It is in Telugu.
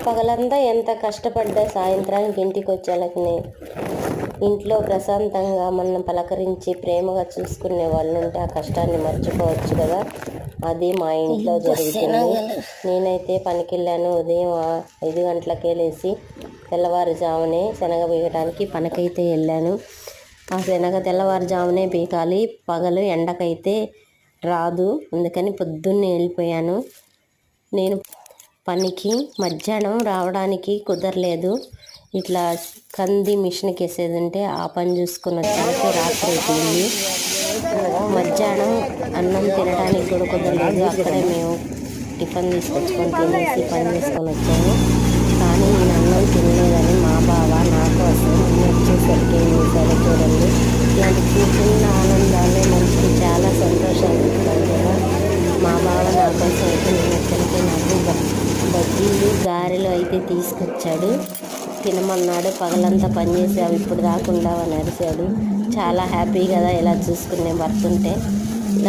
పగలంతా ఎంత కష్టపడ్డా సాయంత్రానికి ఇంటికి వచ్చేళ్ళకి ఇంట్లో ప్రశాంతంగా మనం పలకరించి ప్రేమగా చూసుకునే వాళ్ళు ఉంటే ఆ కష్టాన్ని మర్చిపోవచ్చు కదా. అది మా ఇంట్లో జరుగుతుంది. నేనైతే పనికి వెళ్ళాను. ఉదయం 5 గంటలకే లేచి తెల్లవారుజామునే శనగ బీగడానికి పనికైతే వెళ్ళాను. ఆ శనగ తెల్లవారుజామునే బీకాలి, పగలు ఎండకైతే రాదు. అందుకని పొద్దున్నే వెళ్ళిపోయాను. నేను పనికి మధ్యాహ్నం రావడానికి కుదరలేదు. ఇట్లా కంది మిషన్కి వేసేది ఉంటే ఆ పని చూసుకొని వచ్చానికి రాత్రి అయిపోయింది. మధ్యాహ్నం అన్నం తినడానికి కూడా కుదరలేదు. అక్కడే మేము టిఫిన్ తీసుకొచ్చుకొని తినేసి పని చేసుకొని వచ్చాము. కానీ నేను అన్నం తినలేదని మా బావ నా కోసం నేను వచ్చేసరికి ఏం చేశారో చూడండి. ఇలాంటి చిన్న ఆనందాలే మనసుకి చాలా సంతోషాన్ని ఇస్తాయి కదా. మా బావ నా కోసం అయితే నేను వచ్చరికి నాకు బజ్జీలు గారెలు అయితే తీసుకొచ్చాడు. తినమన్నాడు. పగలంతా పనిచేసి అవి ఇప్పుడు రాకుండా అని అరిశాడు. చాలా హ్యాపీ కదా ఇలా చూసుకునే భర్త ఉంటే.